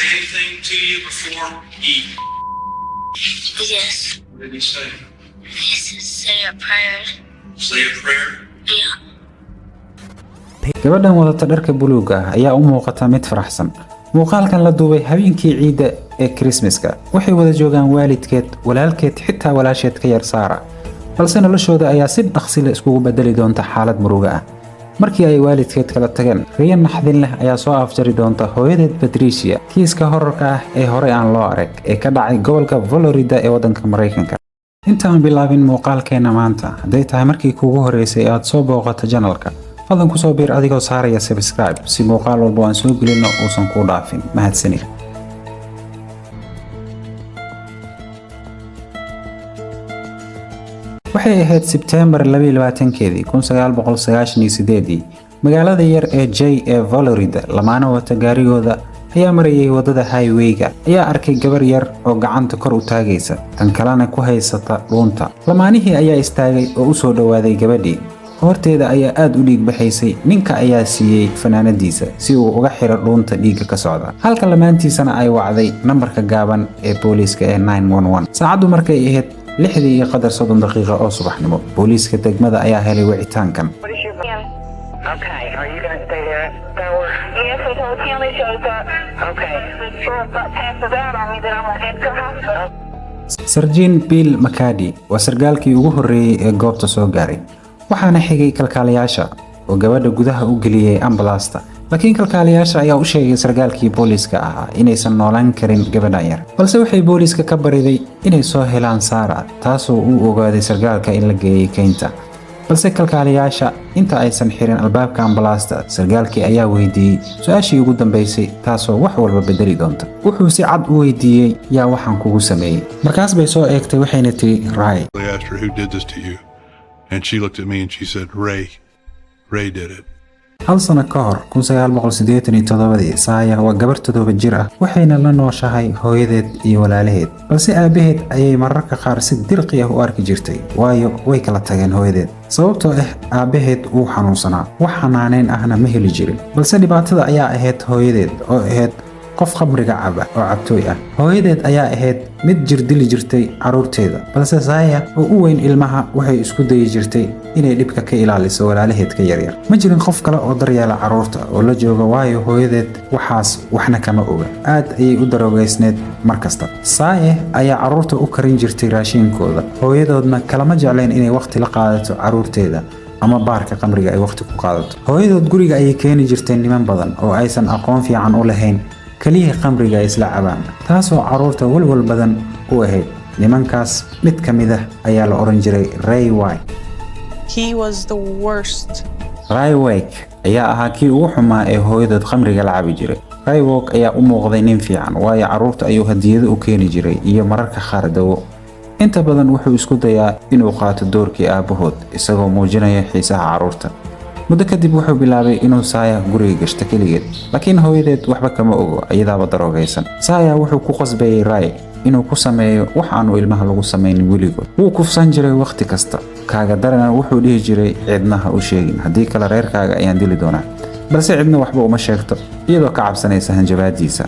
say anything to you before he? Yes. What did he say? He said, say a prayer. Say a prayer? Yeah. gabadhan wadata dharka buluuga ah ayaa u muuqata mid faraxsan. muuqaalkan la duubay habeenkii ciida ee Christmaska waxay wada joogaan waalidkeed, walaalkeed, xitaa walaasheed ka yar Sara. balse noloshooda ayaa si dhaqsi leh iskugu bedeli doonta xaalad murugo ah. markii ay waalidkeed kala tageen, riyo naxdin leh ayaa soo afjari doonta hooyadeed Patricia, kiiska horarka ah ee hore aan loo arag ee ka dhacay gobolka Florida ee waddanka Mareykanka. intaan bilaabin muuqaalkeena maanta, hadday tahay markii kuugu horeysay aad soo booqato channelka, fadlan ku soo biir adigoo saaraya subscribe si muuqaal walba aan soo gelino uusan ku dhaafin. mahadsanid. waxay ahayd September 22keedii 1998 magaalada yar ee Jay ee Florida. lamaana wata gaarigooda ayaa marayay wadada highway-ga ayaa arkay gabar yar oo gacanta kor u taagaysa, tan kalena ku haysata dhuunta. lamaanihii ayaa istaagay oo u soo dhawaaday gabadhii. horteeda ayaa aad u dhiig baxaysay. ninka ayaa siiyay fanaanadiisa si uu uga xiro dhuunta dhiigga ka socda, halka lamaantiisana ay wacday nambarka gaaban ee booliiska ee 911. saacadu markay ahayd 6:30 daqiiqo oo subaxnimo, booliiska degmada ayaa helay wicitaankan. Okay, are you going to stay there? Yes, we told Tammy shows up. Okay. Sure, if that passes out on me, then I'm going to head to hospital. Sergeant Bill McCarty waa sargaalkii ugu horreeyay ee goobta soo gaaray. waxaana xigay kalkaaliyaasha oo gabadha gudaha u geliyay ambalaasta. laakiin kalkaaliyaasha ayaa u sheegay sargaalkii booliiska ahaa inaysan noolaan karin gabadhan yar, balse waxay booliiska ka bariday inay soo helaan Sara, taasoo uu ogaaday sargaalka in la geeyay keynta. balse kalkaaliyaasha inta aysan xirin albaabka ambalaasta, sargaalkii ayaa weydiiyey su'aashii ugu dambeysay, taasoo wax walba bedeli doonta. wuxuu si cad u weydiiyey yaa waxaan kugu sameeyay. markaas bay soo eegtay waxayna tiri Ray. They asked her who did this to you, and she looked at me and she said, Ray did it. hal sano ka hor 1987 Saya waa gabar 7 jir ah, waxayna la nooshahay hooyadeed iyo walaalaheed. balse aabaheed ayay mararka qaar si dirqi ah u arki jirtay, waayo way kala tageen hooyadeed. sababtoo ah aabaheed uu xanuunsanaa, wax xanaaneyn ahna ma heli jirin. balse dhibaatada ayaa ahayd hooyadeed oo ahayd qof khamriga caba oo cabtooy ah. hooyadeed ayaa ahayd mid jirdili jirtay caruurteeda, balse Saya oo u weyn ilmaha waxay isku dayi jirtay inay dhibka ka ilaaliso walaalaheed ka yaryar. ma jirin qof kale oo daryeela caruurta oo la jooga, waayo hooyadeed waxaas waxna kama oga. aad ayay u daroogaysneed markasta. Saya ayaa caruurta u karin jirtay raashinkooda, hooyadoodna kalama jecleen inay waqti la qaadato caruurteeda ama baarka khamriga ay waqti ku qaadato. hooyadood guriga ayay keeni jirtay niman badan oo aysan aqoon fiican u lahayn, kaliya khamriga ay isla cabaan, taasoo caruurta walwal badan u ahayd. nimankaas mid ka mid ah ayaa la oran jiray Ray White. He was the worst. Ray White ayaa ahaa kii ugu xumaa ee hooyadood khamriga la cabi jiray. Ray White ayaa u muuqday nin fiican, waayo caruurta ayuu hadiyado u keeni jiray iyo mararka qaar dawo. inta badan wuxuu isku dayaa inuu qaato doorkii aabahood, isagoo muujinaya xiisaha caruurta. muddo kadib wuxuu bilaabay inuu Saya guriga gashto keligeed, laakiin hooyadeed waxba kama ogo, iyadaaba daroogaysan. Saya wuxuu ku qasbayay Ray inuu ku sameeyo wax aanu ilmaha lagu samaynin weligood. wuu kufsan jiray waqti kasta, kaaga darana wuxuu dhihi jiray cidnaha u sheegin, haddii kale reerkaaga ayaan dili doonaa. balse cidna waxba uma sheegto, iyadoo ka cabsanaysa hanjabaadiisa.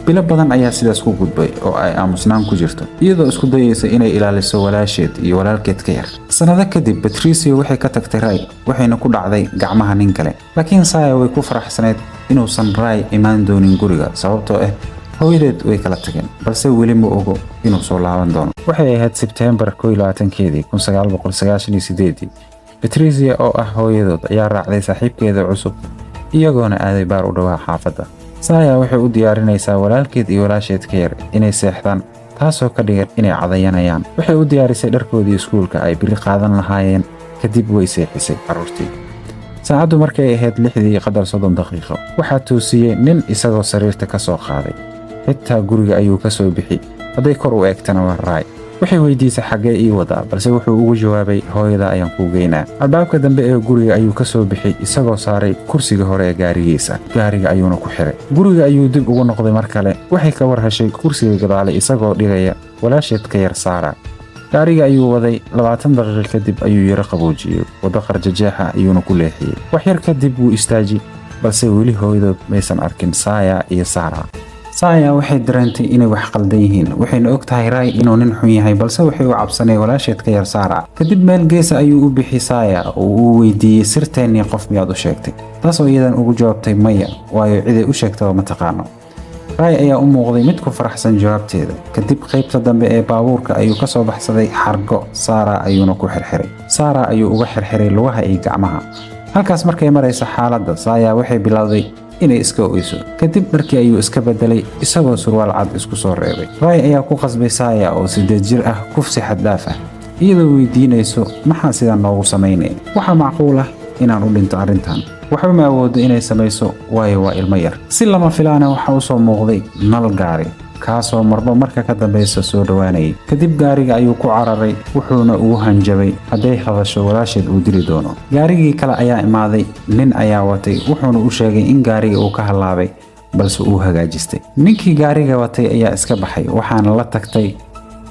bilo badan ayaa sidaas ku gudbay oo ay aamusnaan ku jirto, iyadoo isku dayaysa inay ilaaliso walaasheed iyo walaalkeed ka yar. sanado kadib Patricia waxay ka tagtay Ray, waxayna ku dhacday gacmaha nin kale. laakiin Saya way ku faraxsaneed inuusan Ray imaan doonin guriga, sababtoo ah hooyadeed way kala tageen, balse weli ma ogo inuu soo laaban doono. waxay ahayd September 22keedii 1998. Patricia oo ah hooyadood ayaa raacday saaxiibkeeda cusub, iyagoona aaday baar u dhawaa xaafadda. Saya waxay u diyaarinaysaa walaalkeed iyo walaasheed ka yar inay seexdaan, taasoo ka dhigan inay cadayanayaan. waxay u diyaarisay dharkoodii iskuulka ay biri qaadan lahaayeen, kadib way seexisay caruurtii. saacadu markay ahayd 6:30 daqiiqo, waxaa toosiyey nin isagoo sariirta ka soo qaaday. xitaa guriga ayuu ka soo bixi, hadday kor u eegtana waa Ray. waxay weydiisay xaggee ii wadaa, balse wuxuu ugu jawaabay hooyada ayaan kuu geynaa. albaabka dambe ee guriga ayuu ka soo bixi, isagoo saaray kursiga hore ee gaarigiisa. gaariga ayuuna ku xiray. guriga ayuu dib ugu noqday mar kale. waxay ka war heshay kursiga gadaale isagoo dhigaya walaasheed ka yar Sara. gaariga ayuu waday. 20 daqiiqo kadib ayuu yara qaboojiyey, waddo qarjajeexa ayuuna ku leexiyey. wax yar kadib wuu istaajiyey, balse weli hooyadood maysan arkin Saya iyo Sara. Saya waxay dareentay inay wax qaldan yihiin waxayna ogtahay Ray inuu nin xun yahay balse waxay u cabsanay walaasheed ka yar Sarah kadib meel gees ayuu u bixi Saya oo uu weydiiyay sirteennii qof miyaad u sheegtay taasoo iyadan ugu jawaabtay maya waayo ciday u sheegtay ma taqaano Ray ayaa u muuqday mid ku faraxsan jawaabteeda kadib qaybta dambe ee baabuurka ayuu ka soo baxsaday xargo Sarah ayuuna ku xirxiray Sarah ayuu uga xirxiray lugaha iyo gacmaha halkaas markay maraysa xaaladda Saya waxay bilowday inay iska oyso kadib markii ayuu iska bedelay isagoo surwaal cad isku soo reebay Ray ayaa ku qasbay Saya oo 8 jir ah kufsi xad dhaaf ah iyadoo weydiinayso maxaa sidan noogu sameynay waxa macquul ah inaan u dhinto arrintan waxba ma awoodo inay samayso waayo waa ilmo yar si lama filaana waxa uu soo muuqday nal gaari kaasoo marba marka ka dambaysa soo dhawaanayay kadib gaariga ayuu ku cararay wuxuuna ugu hanjabay hadday hadasho walaasheed uu dili doono gaarigii kale ayaa imaaday nin ayaa watay wuxuuna u sheegay in gaariga uu ka halaabay balse uu hagaajistay ninkii gaariga watay ayaa iska baxay waxaana la tagtay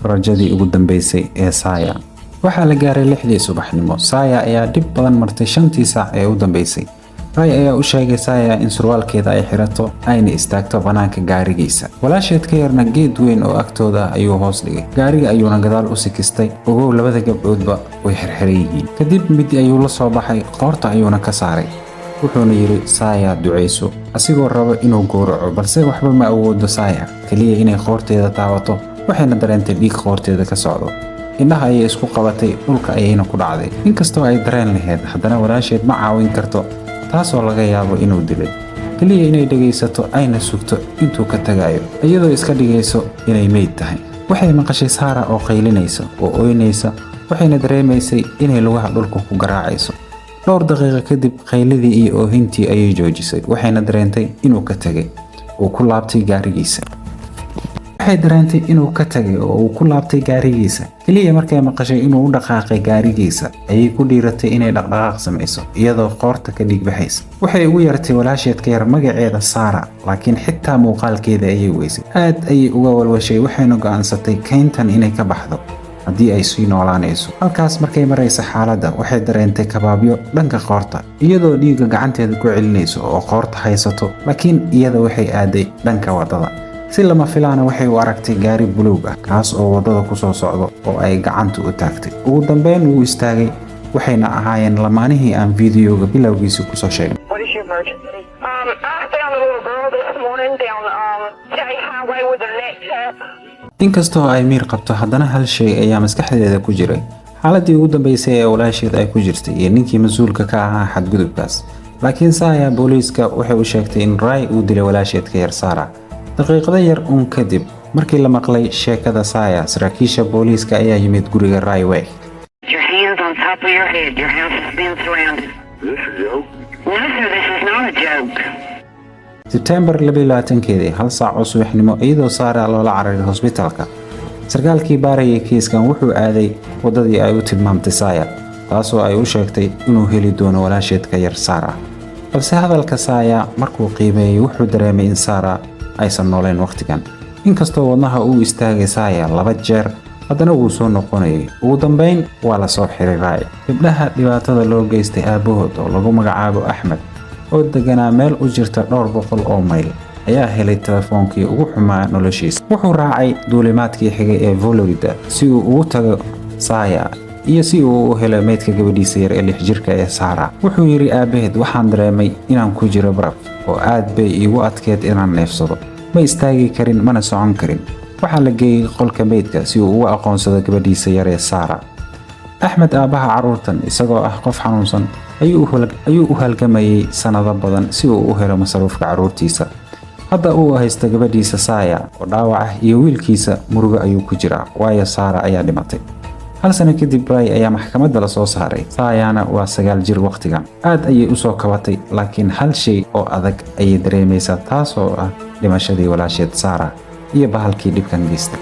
rajadii ugu dambaysay ee Saya waxaa la gaaray 6 subaxnimo Saya ayaa dib badan martay 5 saac ee u dambaysay Ray ayaa u sheegay Saya in surwaalkeeda ay xirato ayna istaagto banaanka gaarigiisa walaasheed ka yarna geed weyn oo agtooda ayuu hoos dhigay gaariga ayuuna gadaal u sikistay ogow labada gabdhoodba way xirxiran yihiin kadib mid ayuu la soo baxay qoorta ayuuna ka saaray wuxuuna yiri Saya duceyso asigoo rabo inuu gowraco balse waxba ma awoodo Saya kaliya inay qoorteeda taabato waxayna dareentay dhiig qoorteeda ka socdo indhaha ayay isku qabatay dhulka ayayna ku dhacday inkastoo ay dareen lahayd haddana walaasheed ma caawin karto taasoo laga yaabo inuu dilay kaliya inay dhageysato ayna sugto intuu ka tagayo iyadoo iska dhigayso inay meyd tahay waxay maqashay Sarah oo qaylinaysa oo ooynaysa waxayna dareemaysay inay lugaha dhulka ku garaacayso dhowr daqiiqo kadib qayladii iyo oohintii ayay joojisay waxayna dareentay inuu ka tagay oo ku laabtay gaarigiisa waxay dareentay inuu ka tagay oo uu ku laabtay gaarigiisa kaliya markay maqashay inuu u dhaqaaqay gaarigiisa ayay ku dhiiratay inay dhaqdhaqaaq samayso iyadoo qoorta ka dhiig baxaysa waxay ugu yartay walaasheed ka yar magaceeda Sarah laakiin xitaa muuqaalkeeda ayay weysay aad ayay uga walwashay waxayna go'aansatay kayntan inay ka baxdo haddii ay sii noolaanayso halkaas markay maraysa xaaladda waxay dareentay kabaabyo dhanka qoorta iyadoo dhiigga gacanteeda ku celinayso oo qoorta haysato laakiin iyada waxay aaday dhanka wadada si lama filaana waxay u aragtay gaari buluug ah kaas oo wadada ku soo socdo oo ay gacanta u taagtay ugu dambeyn wuu istaagay waxayna ahaayeen lamaanihii aan fiidiyowga bilowgiisa ku soo sheegnay What is your emergency? I found a little girl this morning down State Highway with a neck tap. inkastoo ay miir qabto haddana hal shay ayaa maskaxdeeda ku jiray xaaladii ugu dambaysay ee walaasheed ay ku jirtay iyo ninkii mas'uulka ka ahaa xadgudubkaas laakiin Saya booliiska waxay u sheegtay in Ray uu dilay walaasheed ka yar Sarah daqiiqada yar uun kadib markii la maqlay sheekada Saya saraakiisha booliiska ayaa yimid guriga Ray Way Your hands on top of your head. Your house has been surrounded. This is a joke. No, sir, this is not a joke. September 22 hal saac oo subaxnimo iyadoo Sarah loola cararay hospitaalka sarkaalkii baarayay kiiskan wuxuu aaday wadadii ay u tilmaamtay Saya taasoo ay u sheegtay inuu heli doono walaasheed ka yar Sarah balse hadalka Saya markuu qiimeeyay wuxuu dareemay in Sarah aysan nooleen waqtigan inkastoo wadnaha uu istaagay Saya 2 jeer haddana uu soo noqonayay ugu dambeyn waa la soo xiray Ray gabdhaha dhibaatada loo geystay aabahood oo lagu magacaabo Axmed oo deganaa meel u jirta dhowr boqol oo mayl ayaa helay telefoonkii ugu xumaa noloshiisa wuxuu raacay duulimaadkii xigay ee Florida si uu ugu tago Saya iyo si uu u helo meydka gabadhiisa yar ee 6 jirka ee Sarah wuxuu yiri aabaheed waxaan dareemay inaan ku jiro baraf oo aad bay iigu adkeed inaan neefsado ma istaagi karin mana socon karin waxaa la geeyay qolka meydka si uu ugu aqoonsado gabadhiisa yar ee Sarah Axmed aabaha caruurtan isagoo ah qof xanuunsan ayuu u halgamayay sanado badan si uu u helo masruufka caruurtiisa hadda uu haysto gabadhiisa Saya oo dhaawac ah iyo wiilkiisa murugo ayuu ku jiraa waayo Sarah ayaa dhimatay hal sano kadib Ray ayaa maxkamadda la soo saaray Sayana waa 9 jir waqtigan aad ayay u soo kabatay laakiin hal shay oo adag ayay dareemaysaa taasoo ah dhimashadii walaasheed Sarah iyo bahalkii dhibkan geystay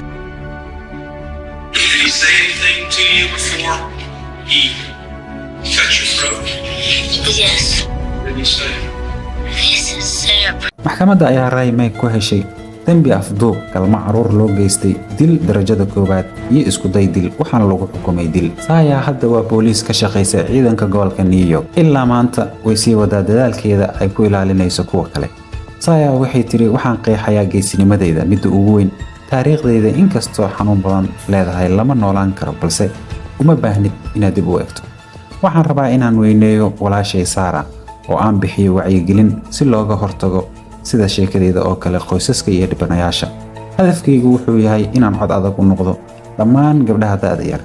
Did he say anything to you before he cut your throat? Yes. What did he say? He said, say a prayer. maxkamadda ayaa Ray May ku heshay dambi afduub galma caruur loo geystay dil darajada koowaad iyo isku day dil waxaana lagu xukumay dil Saya hadda waa booliis ka shaqeysa ciidanka gobolka New York ilaa maanta way sii wadaa dadaalkeeda ay ku ilaalinayso kuwa kale saya waxay tiri waxaan qeexayaa geesinimadeyda midda ugu weyn taariikhdeyda inkastoo xanuun badan leedahay lama noolaan karo balse uma baahnid inaad dib u eegto waxaan rabaa inaan weyneeyo walaashay Sara oo aan bixiyo wacyigelin si looga hortago sida sheekadeyda oo kale qoysaska iyo dhibanayaasha hadafkaygu wuxuu yahay inaan cod adag u noqdo dhammaan gabdhaha da'da yar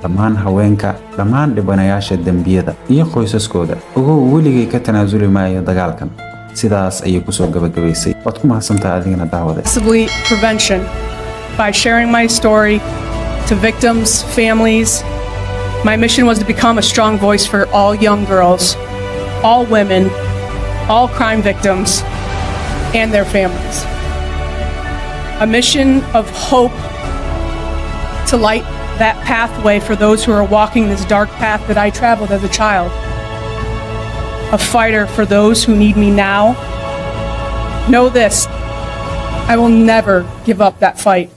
dhammaan haweenka dhammaan dhibanayaasha dambiyada iyo qoysaskooda ogow weligay ka tanaasuli maayo dagaalkan sidaas ayay ku soo gabagabaysay waad ku mahadsantahay adigana daawade Possibly prevention by sharing my story to victims, families. My mission was to become a strong voice for all young girls, all women, all crime victims, and their families. A mission of hope to light that pathway for those who are walking this dark path that I traveled as a child. A fighter for those who need me now. Know this, I will never give up that fight.